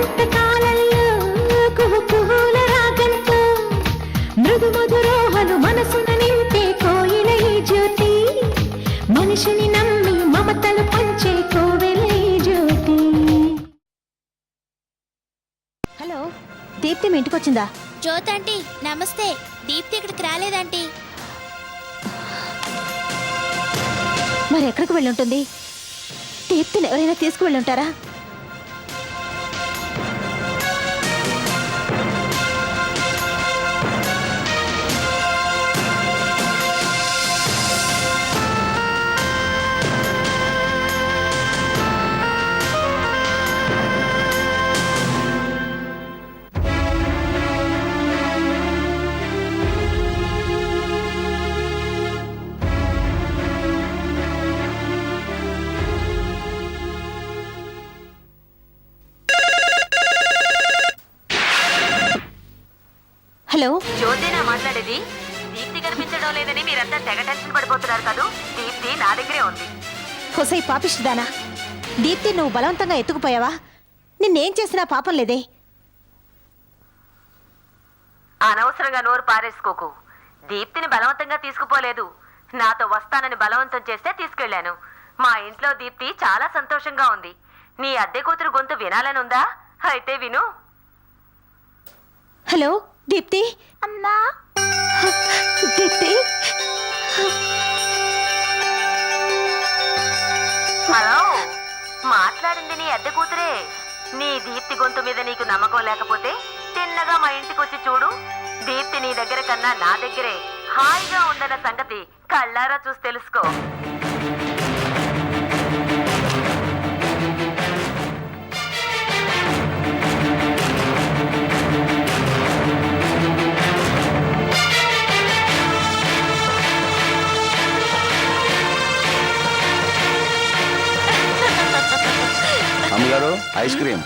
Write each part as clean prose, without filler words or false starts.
వసంత కాలంలో కుహు కుహుల రాగంతో మృదు మధురోహలు మనసున నింపే కోయిల ఈ జ్యోతి మనిషిని నమ్మి మమతలు పంచే కోవెల ఈ జ్యోతి. హలో, దీప్తి మీ ఇంటికి వచ్చిందా? జ్యోతి ఆంటీ నమస్తే. దీప్తి ఇక్కడికి రాలేదంటీ. మరి ఎక్కడికి వెళ్ళుంటుంది? దీప్తిని ఎవరైనా తీసుకువెళ్ళుంటారా? హలో, జ్యోతినా మాట్లాడేది? దీప్తి కనిపించడం లేదని మీరంతా తెగ టెన్షన్ పడిపోతున్నారు కదూ. దీప్తి నా దగ్గరే ఉంది. హొసై పాపిష్టిదానా, దీప్తి నువ్వు బలవంతంగా ఎత్తుకుపోయావా? నిన్నేం చేసినా పాపం లేదే. అనవసరంగా నోరు పారేసుకోకు. దీప్తిని బలవంతంగా తీసుకుపోలేదు. నాతో వస్తానని బలవంతం చేస్తే తీసుకెళ్లాను. మా ఇంట్లో దీప్తి చాలా సంతోషంగా ఉంది. నీ అద్దె కూతురు గొంతు వినాలనుందా? అయితే విను. హలో దీప్తి. అమ్మా, దీప్తి, హలో, మాట్లాడింది నీ అద్దె కూతురే. నీ దీప్తి గొంతు మీద నీకు నమ్మకం లేకపోతే తిన్నగా మా ఇంటికి వచ్చి చూడు. దీప్తి నీ దగ్గర కన్నా నా దగ్గరే హాయిగా ఉందన్న సంగతి కళ్ళారా చూసి తెలుసుకో. అమ్మగారు, ఐస్ క్రీమ్.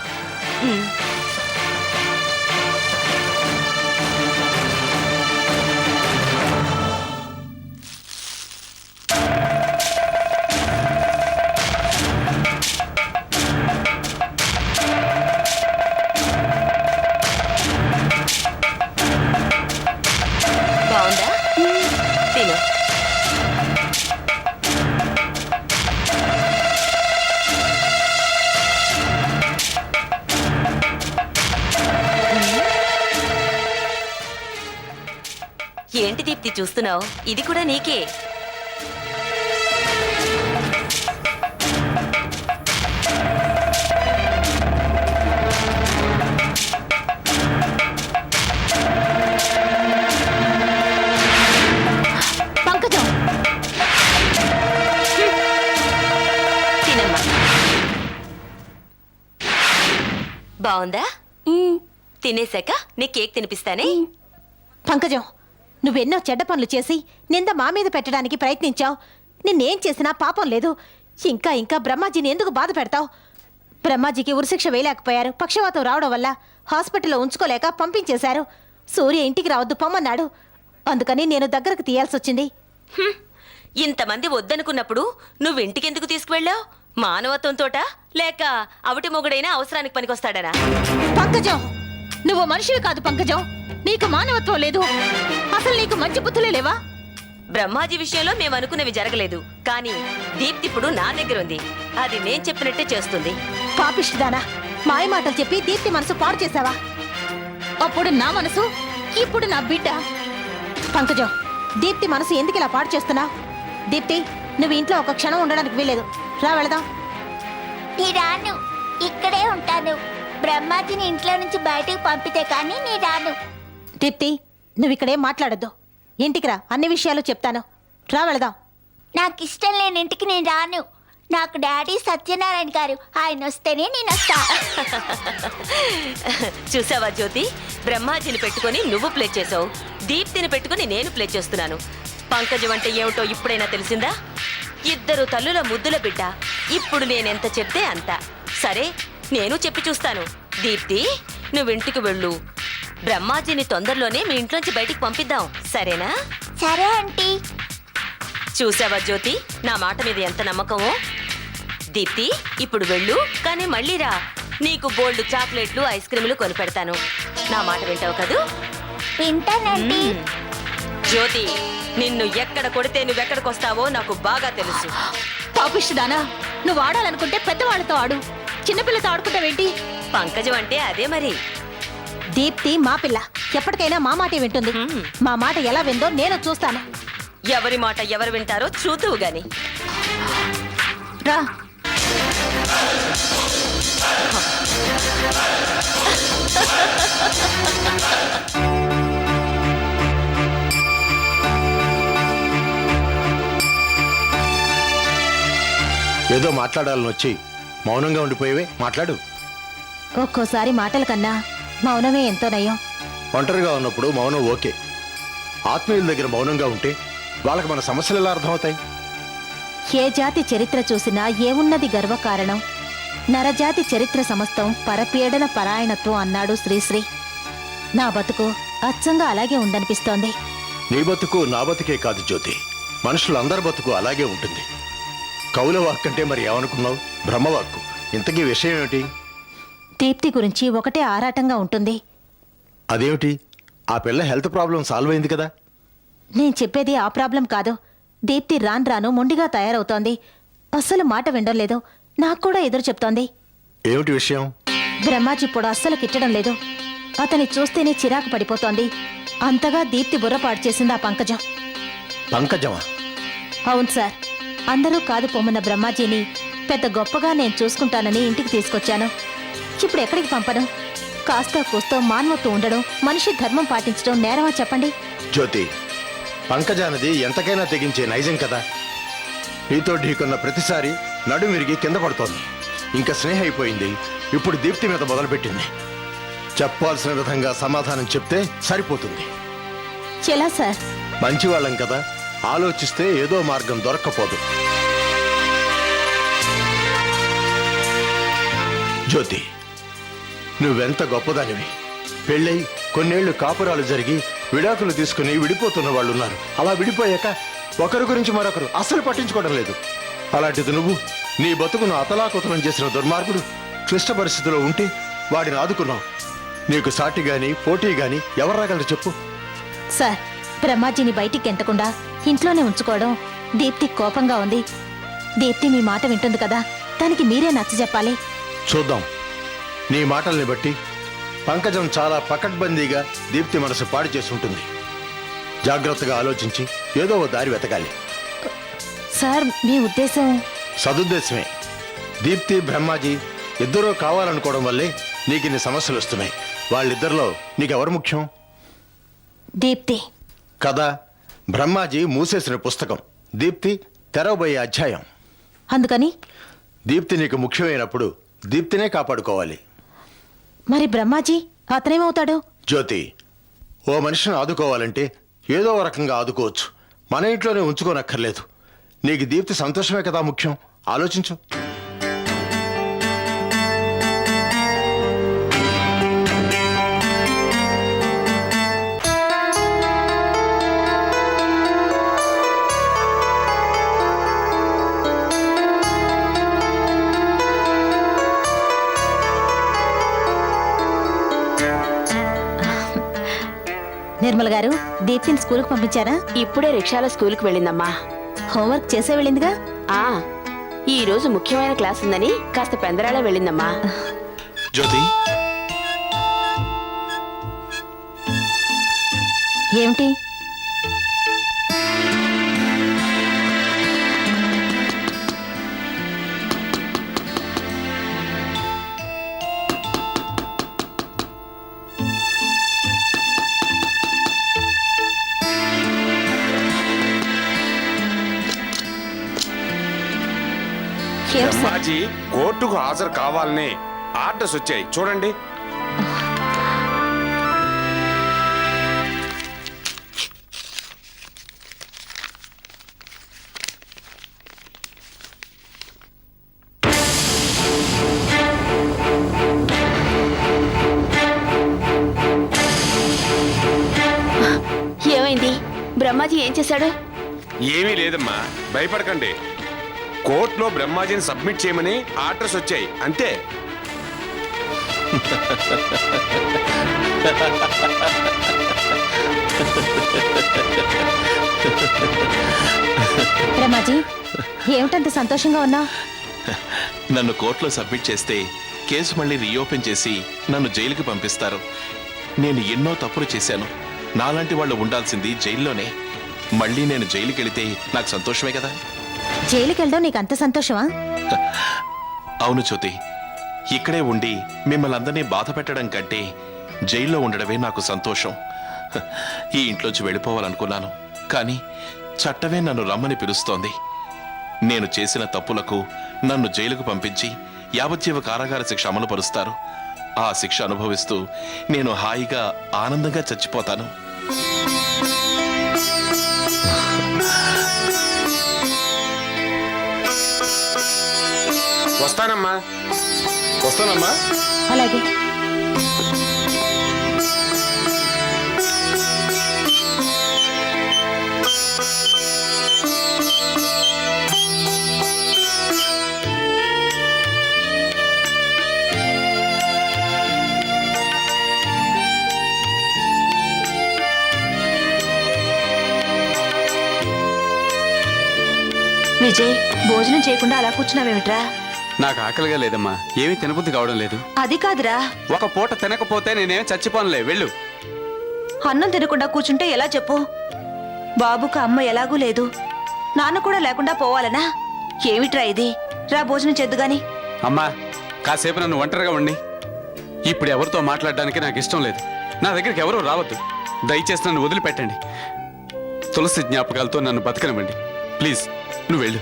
బాగుందా? తిను. ఏంటి దీప్తి చూస్తున్నావు? ఇది కూడా నీకే. పంకజం, తినమ్మా. బాగుందా? తినేశాక నీ కేక్ తినిపిస్తానే. పంకజం, నువ్వెన్నో చెడ్డ పనులు చేసి నింద మా మీద పెట్టడానికి ప్రయత్నించావు. నిన్నేం చేసినా పాపం లేదు. ఇంకా ఇంకా బ్రహ్మాజీని ఎందుకు బాధ పెడతావు? బ్రహ్మాజీకి ఉరిశిక్ష వేయలేకపోయారు. పక్షవాతం రావడం వల్ల హాస్పిటల్లో ఉంచుకోలేక పంపించేశారు. సూర్య ఇంటికి రావద్దు పొమ్మన్నాడు. అందుకని నేను దగ్గరకు తీయాల్సి వచ్చింది. ఇంతమంది వద్దనుకున్నప్పుడు నువ్వు ఇంటికెందుకు తీసుకువెళ్ళావు? మానవత్వంతోటా లేక అవిటి మొగుడైనా అవసరానికి పనికొస్తాడనా? పంకజం, నువ్వు మనిషివి కాదు పంకజం. నీకు మానవత్వం లేదు. అసలు నీకు మంచి బుద్ధులే లేవా? బ్రహ్మాజీ విషయంలో మేము అనుకున్నవి జరగలేదు. కానీ దీప్తి ఇప్పుడు నా దగ్గర ఉంది. అది నేను చెప్పినట్టే చేస్తుంది. పాపిష్టిదానా, మాయ మాటలు చెప్పి దీప్తి మనసు పాడు చేశావా? అప్పుడు నా మనసు, ఇప్పుడు నా బిడ్డ. పంకజం, దీప్తి మనసు ఎందుకు ఇలా పాడు చేస్తున్నావు? దీప్తి, నువ్వు ఇంట్లో ఒక క్షణం ఉండడానికి వీలేదు. రా వెళదాం. నీ రాను, ఇక్కడే ఉంటాను. బ్రహ్మాజీని ఇంట్లో నుంచి బయటకు పంపితే కానీ నీ రాను. దీప్తి, నువ్వు ఇక్కడేం మాట్లాడద్దు. ఇంటికి రా, అన్ని విషయాలు చెప్తాను. రా వెళదాం. నాకు ఇష్టం లేని ఇంటికి నేను రాను. నాకు డాడీ సత్యనారాయణ గారు, ఆయన వస్తేనే నేను వస్తా. చూసావా జ్యోతి, బ్రహ్మాజీని పెట్టుకొని నువ్వు ప్లే చేసావు, దీప్తిని పెట్టుకొని నేను ప్లే చేస్తున్నాను. పంకజం అంటే ఏమిటో ఇప్పుడైనా తెలిసిందా? ఇద్దరు తల్లుల ముద్దుల బిడ్డ. ఇప్పుడు నేనెంత చెప్తే అంత. సరే, నేను చెప్పి చూస్తాను. దీప్తి, నువ్వింటికి వెళ్ళు. బ్రహ్మాజీని తొందరలోనే మీ ఇంట్లోంచి బయటికి పంపిద్దాం, సరేనా? సరే ఆంటీ. చూసావా జ్యోతి, నా మాట మీద ఎంత నమ్మకమో. దీప్తి, ఇప్పుడు వెళ్ళు, కానీ మళ్ళీ రా. నీకు బోల్డ్ చాక్లెట్లు ఐస్ క్రీములు కొనిపెడతాను. నా మాట వింటావు కదూ? వింటానండి. జ్యోతి, నిన్ను ఎక్కడ కొడితే నువ్వెక్కడికొస్తావో నాకు బాగా తెలుసు. పాపిష్టిదానా, నువ్వు ఆడాలనుకుంటే పెద్దవాళ్ళతో ఆడు, చిన్నపిల్లతో ఆడుకుంటావేంటి? పంకజం అంటే అదే మరి. దీప్తి మా పిల్ల, ఎప్పటికైనా మా మాటే వింటుంది. మా మాట ఎలా విందో నేను చూస్తాను. ఎవరి మాట ఎవరు వింటారో చూతువు గాని. రా. ఏదో మాట్లాడాలని వచ్చి మౌనంగా ఉండిపోయేవే, మాట్లాడు. ఒక్కోసారి మాటల కన్నా మౌనమే ఎంతో నయం. ఒంటరిగా ఉన్నప్పుడు మౌనం ఓకే. ఆత్మీయుల దగ్గర మౌనంగా ఉంటే వాళ్ళకి మన సమస్యలు ఎలా అర్థమవుతాయి? ఏ జాతి చరిత్ర చూసినా ఏమున్నది గర్వకారణం, నరజాతి చరిత్ర సమస్తం పరపీడన పరాయణత్వం అన్నాడు శ్రీశ్రీ. నా బతుకు అచ్చంగా అలాగే ఉందనిపిస్తోంది. నీ బతుకు నా బతుకే కాదు జ్యోతి, మనుషులందరి బతుకు అలాగే ఉంటుంది. కౌల వాక్కు అంటే మరి ఏమనుకున్నావు? బ్రహ్మవాక్కు. ఇంతకీ విషయం ఏమిటి? దీప్తి గురించి ఒకటే ఆరాటంగా ఉంటుంది. అదేమిటి? ఆ పిల్ల హెల్త్ ప్రాబ్లం సాల్వ్ అయింది కదా. నేను చెప్పేది ఆ ప్రాబ్లం కాదు. దీప్తి రాను రాను మొండిగా తయారవుతోంది. అస్సలు మాట వినడం లేదు. నాకు కూడా ఎదురు చెప్తోంది. ఏమిటి విషయం? బ్రహ్మాజీ ఇప్పుడు అస్సలు కిట్టడం లేదు. అతన్ని చూస్తేనే చిరాకు పడిపోతోంది. అంతగా దీప్తి బుర్రపాటు చేసింది ఆ పంకజం. పంకజమా? అవును సార్. అందరూ కాదు పొమ్మన్న బ్రహ్మాజీని పెద్ద గొప్పగా నేను చూసుకుంటానని ఇంటికి తీసుకొచ్చాను. ఇప్పుడు ఎక్కడికి పంపను? కాస్త కూస్తో మానవత్వం ఉండడం, మనిషి ధర్మం పాటించడం నేరమా చెప్పండి? జ్యోతి, పంకజానది ఎంతకైనా తెగించే నైజం కదా. నీతో ఢీకొన్న ప్రతిసారి నడుం విరిగి కింద పడుతోంది. ఇంకా స్నేహ అయిపోయింది. ఇప్పుడు దీప్తి మీద మొదలుపెట్టింది. చెప్పాల్సిన విధంగా సమాధానం చెప్తే సరిపోతుంది. ఎలా సార్? మంచివాళ్ళం కదా, ఆలోచిస్తే ఏదో మార్గం దొరక్కపోదు. జ్యోతి, నువ్వెంత గొప్పదానివి. పెళ్ళై కొన్నేళ్లు కాపురాలు జరిగి విడాకులు తీసుకుని విడిపోతున్న వాళ్ళు ఉన్నారు. అలా విడిపోయాక ఒకరి గురించి మరొకరు అస్సలు పట్టించుకోవడం లేదు. అలాంటిది నువ్వు నీ బతుకును అతలాకుతలం చేసిన దుర్మార్గుడు క్లిష్ట పరిస్థితిలో ఉంటే వాడిని ఆదుకున్నావు. నీకు సాటి గాని పోటీ గాని ఎవరు రాగలరు చెప్పు? సార్, బ్రహ్మాజీని బయటికి ఎంటకుండా ఇంట్లోనే ఉంచుకోవడం దీప్తి కోపంగా ఉంది. దీప్తి మీ మాట వింటుంది కదా, దానికి మీరే నచ్చ చెప్పాలి. చూద్దాం. నీ మాటల్ని బట్టి పంకజం చాలా పకడ్బందీగా దీప్తి మనసు పాడు చేసి ఉంటుంది. జాగ్రత్తగా ఆలోచించి ఏదో ఓ దారి వెతకాలి. సార్, మీ ఉద్దేశం? సదుద్దేశమే. దీప్తి బ్రహ్మాజీ ఇద్దరూ కావాలనుకోవడం వల్లే నీకు ఇన్ని సమస్యలు వస్తున్నాయి. వాళ్ళిద్దరిలో నీకెవరు ముఖ్యం? దీప్తి. కదా, బ్రహ్మాజీ మూసేసిన పుస్తకం, దీప్తి తెరవబోయే అధ్యాయం. అందుకని దీప్తి నీకు ముఖ్యమైనప్పుడు దీప్తినే కాపాడుకోవాలి. మరి బ్రహ్మాజీ అతనేమవుతాడు? జ్యోతి, ఓ మనిషిని ఆదుకోవాలంటే ఏదో ఓ రకంగా ఆదుకోవచ్చు. మన ఇంట్లోనే ఉంచుకోనక్కర్లేదు. నీకు దీప్తి సంతోషమే కదా ముఖ్యం. ఆలోచించు. నిర్మల గారు, దీప్తిని స్కూల్కి పంపించారా? ఇప్పుడే రిక్షాలో స్కూల్కి వెళ్ళిందమ్మా. హోంవర్క్ చేసే వెళ్ళిందిగా. ఆ ఈ రోజు ముఖ్యమైన క్లాస్ ఉందని కాస్త పెందరాళే వెళ్ళిందమ్మా. జ్యోతి, ఏమిటి? ఏమిటి సార్? బ్రహ్మాజీ కోర్టుకు హాజరు కావాలని ఆర్డర్స్ వచ్చాయి, చూడండి. ఏమైంది? బ్రహ్మాజీ ఏం చేశాడు? ఏమీ లేదమ్మా, భయపడకండి. కోర్టులో బ్రహ్మాజీని సబ్మిట్ చేయమని ఆర్డర్స్ వచ్చాయి, అంతే. బ్రహ్మాజీ ఏమిటంత సంతోషంగా ఉన్నావు? నన్ను కోర్టులో సబ్మిట్ చేస్తే కేసు మళ్ళీ రీఓపెన్ చేసి నన్ను జైలుకి పంపిస్తారు. నేను ఎన్నో తప్పులు చేశాను. నాలాంటి వాళ్ళు ఉండాల్సింది జైల్లోనే. మళ్ళీ నేను జైలుకి వెళితే నాకు సంతోషమే కదా. జైలుకి వెళ్ళడం నీకు అంత సంతోషమా? అవును జ్యోతి, ఇక్కడే ఉండి మిమ్మల్ని అందరినీ బాధ పెట్టడం కంటే జైల్లో ఉండడమే నాకు సంతోషం. ఈ ఇంట్లోంచి వెళ్ళిపోవాలనుకున్నాను, కానీ చట్టమే నన్ను రమ్మని పిలుస్తోంది. నేను చేసిన తప్పులకు నన్ను జైలుకు పంపించి యావజ్జీవ కారాగార శిక్ష అమలు పరుస్తారు. ఆ శిక్ష అనుభవిస్తూ నేను హాయిగా ఆనందంగా చచ్చిపోతాను. వస్తానమ్మా. వస్తానమ్మా. అలాగే. విజయ్, భోజనం చేయకుండా అలా కూర్చున్నావేమిట్రా? నాకు ఆకలిగా లేదమ్మా, ఏమీ తినబుద్ధి కావడం లేదు. అది కాదురా, ఒక పూట తినకపోతే నేనేం చచ్చిపోనులే, వెళ్ళు. అన్నం తినకుండా కూర్చుంటే ఎలా చెప్పు? బాబుకు అమ్మ ఎలాగూ లేదు, నాన్న కూడా లేకుండా పోవాలనా? ఏమిట్రా ఇది? రా భోజనం చేద్దుగాని. అమ్మా, కాసేపు నన్ను ఒంటరిగా ఉండి. ఇప్పుడు ఎవరితో మాట్లాడడానికి నాకు ఇష్టం లేదు. నా దగ్గరికి ఎవరూ రావద్దు. దయచేసి నన్ను వదిలిపెట్టండి. తులసి జ్ఞాపకాలతో నన్ను బతకనివ్వండి ప్లీజ్. నువ్వు వెళ్ళు.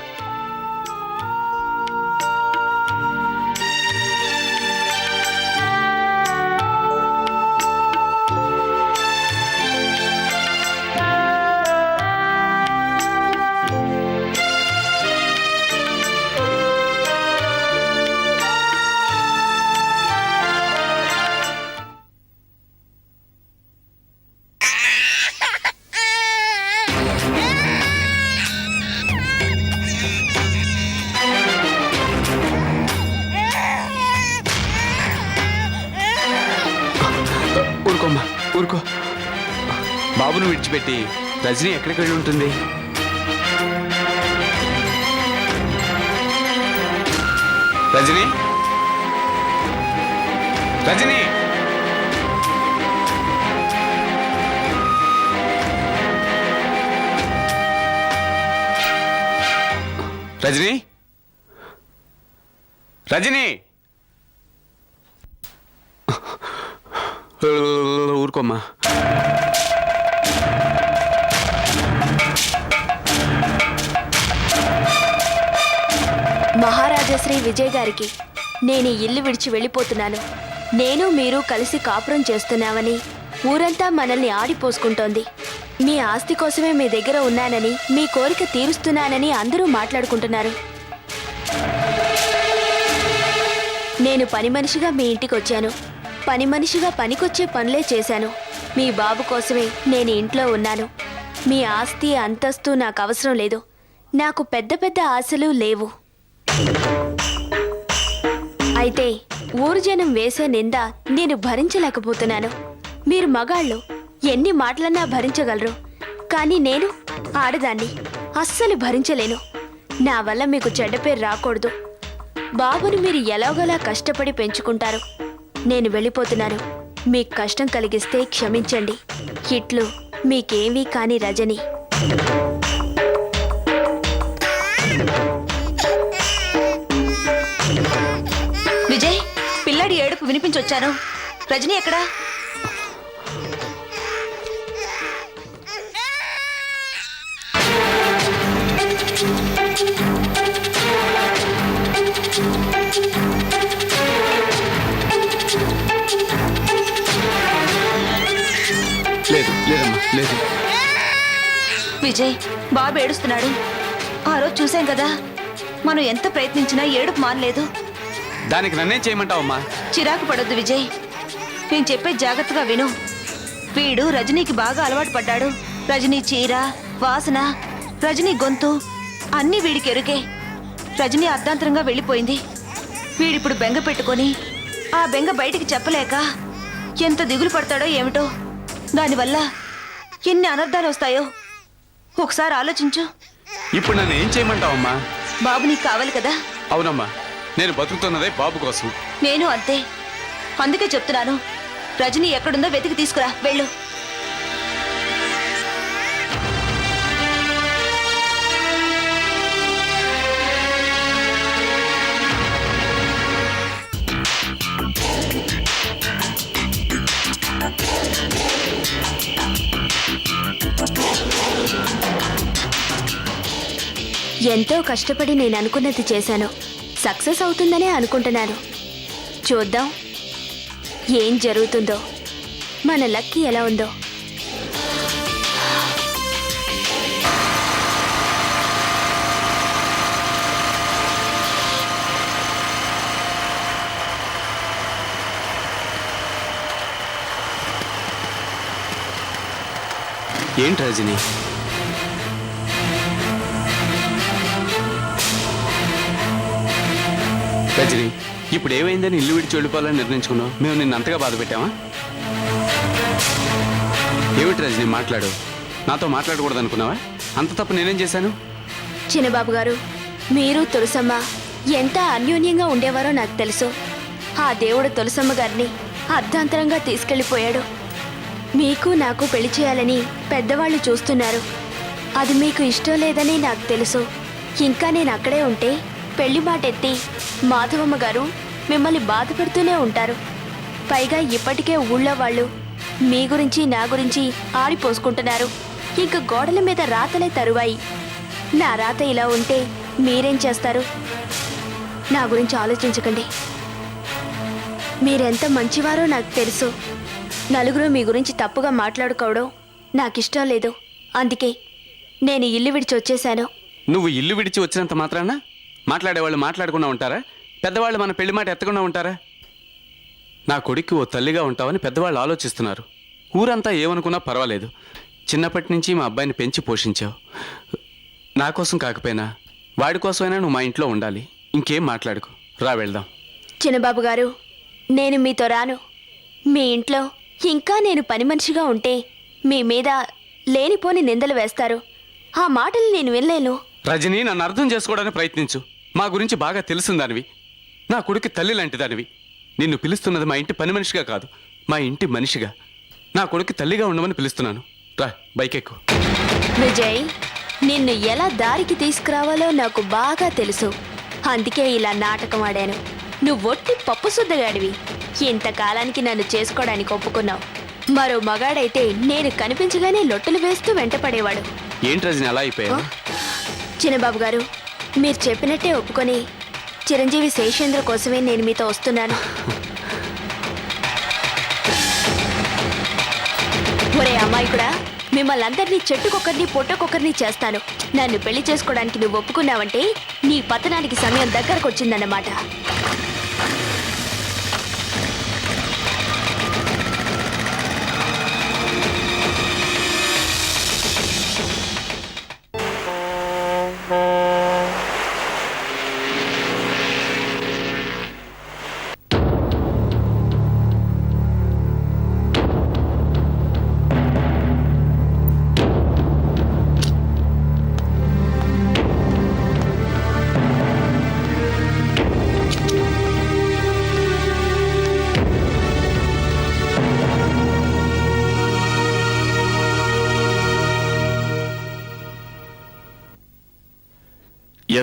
ఊరుకోమ్మా, ఊరుకో. బాబును విడిచిపెట్టి రజనీ ఎక్కడికి వెళ్ళి ఉంటుంది? రజనీ, రజనీ, రజనీ, రజనీ. ఊరుకోమ్మా. మహారాజశ్రీ విజయ్ గారికి నేను ఈ ఇల్లు విడిచి వెళ్ళిపోతున్నాను. నేను మీరు కలిసి కాపురం చేస్తున్నామని ఊరంతా మనల్ని ఆడిపోసుకుంటోంది. మీ ఆస్తి కోసమే మీ దగ్గర ఉన్నానని, మీ కోరిక తీరుస్తున్నానని అందరూ మాట్లాడుకుంటున్నారు. నేను పని మనిషిగా మీ ఇంటికి వచ్చాను. పని మనిషిగా పనికొచ్చే పనులే చేశాను. మీ బాబు కోసమే నేను ఇంట్లో ఉన్నాను. మీ ఆస్తి అంతస్తు నాకు అవసరం లేదు. నాకు పెద్ద పెద్ద ఆశలు లేవు. అయితే ఊరు జనం వేసే నింద నేను భరించలేకపోతున్నాను. మీరు మగాళ్ళు, ఎన్ని మాటలన్నా భరించగలరు. కానీ నేను ఆడదాన్ని, అస్సలు భరించలేను. నా వల్ల మీకు చెడ్డ పేరు రాకూడదు. బాబుని మీరు ఎలాగోలా కష్టపడి పెంచుకుంటారు. నేను వెళ్ళిపోతున్నాను. మీకు కష్టం కలిగిస్తే క్షమించండి. ఇట్లు మీకేమీ కాని రజని. విజయ్, పిల్లాడి ఏడుపు వినిపించొచ్చాను. రజని ఎక్కడా? లేదు, లేదమ్మా, లేదు. విజయ్, బాబు ఏడుస్తున్నాడు. ఆ రోజు చూసాం కదా, మనం ఎంత ప్రయత్నించినా ఏడుపు మానలేదు. దానికి నన్నేం చేయమంటావమ్మా? చిరాకు పడొద్దు విజయ్, నేను చెప్పే జాగ్రత్తగా విను. వీడు రజనీకి బాగా అలవాటు పడ్డాడు. రజనీ చీర, వాసన, రజనీ గొంతు అన్నీ వీడికి ఎరుకే. రజనీ అర్ధాంతరంగా వెళ్ళిపోయింది. వీడిప్పుడు బెంగ పెట్టుకొని ఆ బెంగ బయటికి చెప్పలేక ఎంత దిగులు పడతాడో ఏమిటో. దానివల్ల ఎన్ని అనర్థాలు వస్తాయో ఒకసారి ఆలోచించు. ఇప్పుడు నన్ను ఏం చేయమంటావమ్మా? బాబు నీకు కావాలి కదా. అవునమ్మా, నేను బతుకుతున్నదే బాబు కోసం. నేను అంతే. అందుకే చెప్తున్నాను, రజని ఎక్కడుందో వెతికి తీసుకురా. వెళ్ళు. ఎంతో కష్టపడి నేను అనుకున్నది చేశాను. సక్సెస్ అవుతుందనే అనుకుంటున్నాను. చూద్దాం ఏం జరుగుతుందో, మన లక్కీ ఎలా ఉందో. ఏంటి రజని? రజని, ఇప్పుడు ఏమైందని ఇల్లు విడిచి వెళ్ళిపోవాలని నిర్ణయించుకున్నావు? మేము నిన్ను అంతగా బాధ పెట్టామా? ఏమిటి రజని మాట్లాడు? నాతో మాట్లాడకూడదు అనుకున్నావా? అంత తప్పు నేనేం చేశాను? చిన్నబాబు గారు, మీరు తులసమ్మ ఎంత అన్యోన్యంగా ఉండేవారో నాకు తెలుసు. ఆ దేవుడు తులసమ్మ గారిని అర్ధాంతరంగా తీసుకెళ్లిపోయాడు. మీకు నాకు పెళ్లి చేయాలని పెద్దవాళ్ళు చూస్తున్నారు. అది మీకు ఇష్టం లేదని నాకు తెలుసు. ఇంకా నేను అక్కడే ఉంటే పెళ్లి మాట ఎత్తి మాధవమ్మ గారు మిమ్మల్ని బాధ పెడుతూనే ఉంటారు. పైగా ఇప్పటికే ఊళ్ళో వాళ్ళు మీ గురించి నా గురించి ఆడిపోసుకుంటున్నారు. ఇంక గోడల మీద రాతలే తరువాయి. నా రాత ఇలా ఉంటే మీరేం చేస్తారు? నా గురించి ఆలోచించకండి. మీరెంత మంచివారో నాకు తెలుసు. నలుగురు మీ గురించి తప్పుగా మాట్లాడుకోవడం నాకిష్టం లేదు. అందుకే నేను ఇల్లు విడిచి వచ్చేశాను. నువ్వు ఇల్లు విడిచి వచ్చినంత మాత్రాన మాట్లాడేవాళ్ళు మాట్లాడకుండా ఉంటారా? పెద్దవాళ్ళు మన పెళ్లి మాట ఎత్తకుండా ఉంటారా? నా కొడుక్కి ఓ తల్లిగా ఉంటావని పెద్దవాళ్ళు ఆలోచిస్తున్నారు. ఊరంతా ఏమనుకున్నా పర్వాలేదు. చిన్నప్పటి నుంచి మా అబ్బాయిని పెంచి పోషించావు. నా కోసం కాకపోయినా వాడి కోసమైనా నువ్వు మా ఇంట్లో ఉండాలి. ఇంకేం మాట్లాడుకు. రా వెళ్దాం. చిన్నబాబు గారు, నేను మీతో రాను. మీ ఇంట్లో ఇంకా నేను పని మనిషిగా ఉంటే మీ మీద లేనిపోని నిందలు వేస్తారు. ఆ మాటలు నేను వినలేను. రజని, నన్ను అర్థం చేసుకోవడానికి ప్రయత్నించు. మా గురించి బాగా తెలుసుందానివి. నా కొడుకు తల్లి లాంటి దానివి. నిన్ను పిలుస్తున్నది మా ఇంటి పని మనిషిగా కాదు, మా ఇంటి మనిషిగా. నా కొడుకు తల్లిగా ఉండమని పిలుస్తున్నాను. రా, బైక్ ఎక్కు. విజయ్, నిన్ను ఎలా దారికి తీసుకురావాలో నాకు బాగా తెలుసు. అందుకే ఇలా నాటకం ఆడాను. నువ్వొట్టి పప్పు శుద్ధగాడివి. ఇంతకాలానికి నన్ను చేసుకోవడానికి ఒప్పుకున్నావు. మరో మగాడైతే నేను కనిపించగానే లొట్టలు వేస్తూ వెంటపడేవాడు. ఏంటి రజని అలా అయిపోయావు? చిన్నబాబు గారు, మీరు చెప్పినట్టే ఒప్పుకొని చిరంజీవి శేషేంద్ర కోసమే నేను మీతో వస్తున్నాను. ఒరే అమ్మాయి కూడా, మిమ్మల్ని అందరినీ చెట్టుకొకరిని పొట్టకొకరిని చేస్తాను. నన్ను పెళ్లి చేసుకోవడానికి నువ్వు ఒప్పుకున్నావంటే నీ పతనానికి సమయం దగ్గరకు వచ్చిందన్నమాట.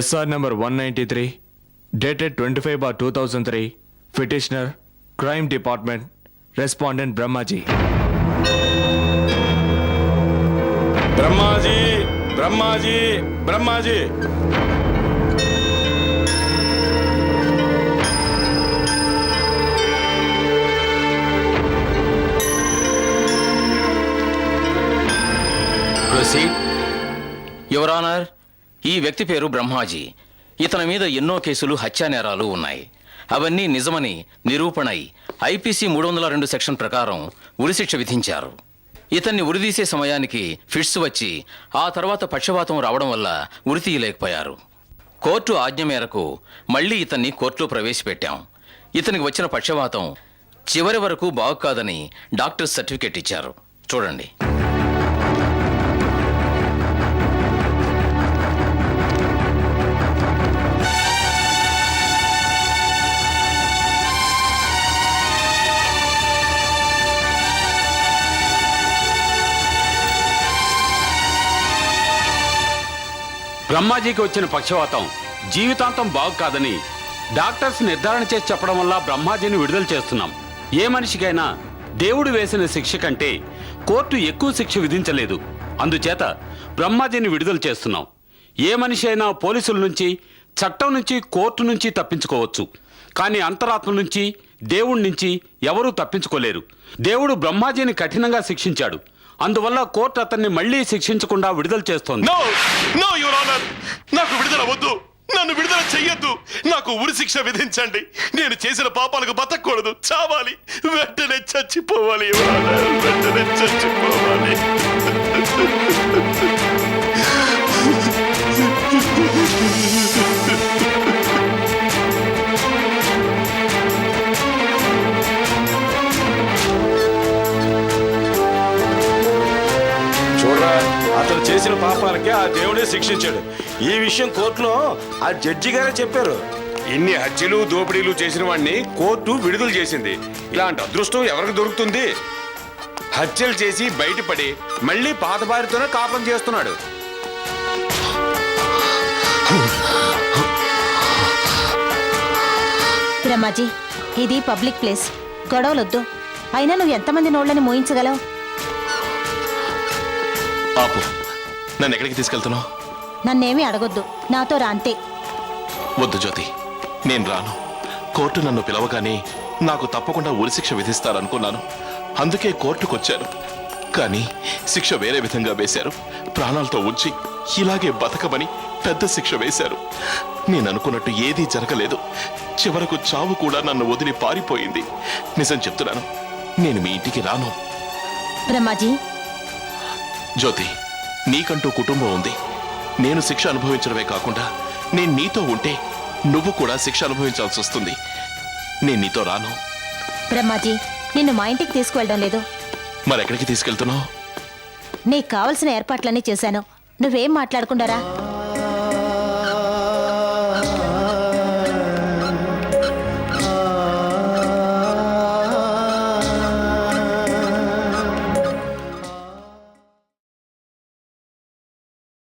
SR number 193, dated 25/2003, petitioner, Crime Department, respondent Brahmaji. Brahmaji, Brahmaji, Brahmaji. Proceed. Your honour, ఈ వ్యక్తి పేరు బ్రహ్మాజీ. ఇతని మీద ఎన్నో కేసులు, హత్యానేరాలు ఉన్నాయి. అవన్నీ నిజమని నిరూపణై IPC 302 సెక్షన్ ప్రకారం ఉరిశిక్ష విధించారు. ఇతన్ని ఉరిదీసే సమయానికి ఫిట్స్ వచ్చి ఆ తర్వాత పక్షవాతం రావడం వల్ల ఉరి తీయలేకపోయారు. కోర్టు ఆజ్ఞ మేరకు మళ్లీ ఇతన్ని కోర్టులో ప్రవేశపెట్టాం. ఇతనికి వచ్చిన పక్షవాతం చివరి వరకు బాగు కాదని డాక్టర్ సర్టిఫికేట్ ఇచ్చారు. చూడండి. బ్రహ్మాజీకి వచ్చిన పక్షవాతం జీవితాంతం బాగు కాదని డాక్టర్స్ నిర్ధారణ చేసి చెప్పడం వల్ల బ్రహ్మాజీని విడుదల చేస్తున్నాం. ఏ మనిషికైనా దేవుడు వేసిన శిక్ష కంటే కోర్టు ఎక్కువ శిక్ష విధించలేదు. అందుచేత బ్రహ్మాజీని విడుదల చేస్తున్నాం. ఏ మనిషి అయినా పోలీసుల నుంచి, చట్టం నుంచి, కోర్టు నుంచి తప్పించుకోవచ్చు. కానీ అంతరాత్మ నుంచి, దేవుడి నుంచి ఎవరూ తప్పించుకోలేరు. దేవుడు బ్రహ్మాజీని కఠినంగా శిక్షించాడు. అందువల్ల కోర్టు అతన్ని మళ్లీ శిక్షించకుండా విడుదల చేస్తోంది. నాకు విడుదల వద్దు, నన్ను విడుదల చెయ్యొద్దు. నాకు ఉరి శిక్ష విధించండి. నేను చేసిన పాపాలకు బతకూడదు, చావాలి, వెంటనే చచ్చిపోవాలి, వెంటనే చచ్చిపోవాలి. చూడరా, అతను చేసిన పాపాలకే ఆ దేవుడే శిక్షించాడు. ఈ విషయం కోర్టులో ఆ జడ్జి గారే చెప్పారు. ఇన్ని హత్యలు, దోపిడీలు చేసిన వాడిని కోర్టు విడుదల చేసింది. ఇలాంటి అదృష్టం ఎవరికి దొరుకుతుంది? హత్యలు చేసి బయటపడి మళ్ళీ పాత భార్యతోనే కాపురం చేస్తున్నాడు. బ్రహ్మాజీ, ఇది పబ్లిక్ ప్లేస్, గొడవలొద్దు. అయినా నువ్వు ఎంతమంది నోళ్ళని మోయించగలవు? ఆపు, నన్ను ఎక్కడికి తీసుకెళ్తున్నావు? నన్నేమీ అడగొద్దు, నాతో రా అంతే. వద్దు జ్యోతి, నేను రాను. కోర్టు నన్ను పిలవగానే నాకు తప్పకుండా ఉరిశిక్ష విధిస్తారనుకున్నాను. అందుకే కోర్టుకొచ్చాను. కానీ శిక్ష వేరే విధంగా వేశారు. ప్రాణాలతో ఉంచి ఇలాగే బతకమని పెద్ద శిక్ష వేశారు. నేను అనుకున్నట్టు ఏదీ జరగలేదు. చివరకు చావు కూడా నన్ను వదిలి పారిపోయింది. నిజం చెప్తున్నాను, నేను మీ ఇంటికి రాను. బ్రహ్మాజీ, జ్యోతి, నీకంటూ కుటుంబం ఉంది. నేను శిక్ష అనుభవించడమే కాకుండా నేను నీతో ఉంటే నువ్వు కూడా శిక్ష అనుభవించాల్సి వస్తుంది. నేను నీతో రాను. బ్రహ్మాజీ, నిన్ను మా ఇంటికి తీసుకువెళ్ళడం లేదు. మరెక్కడికి తీసుకెళ్తున్నావు? నీకు కావలసిన ఏర్పాట్లన్నీ చేశాను. నువ్వేం మాట్లాడకుండా రా.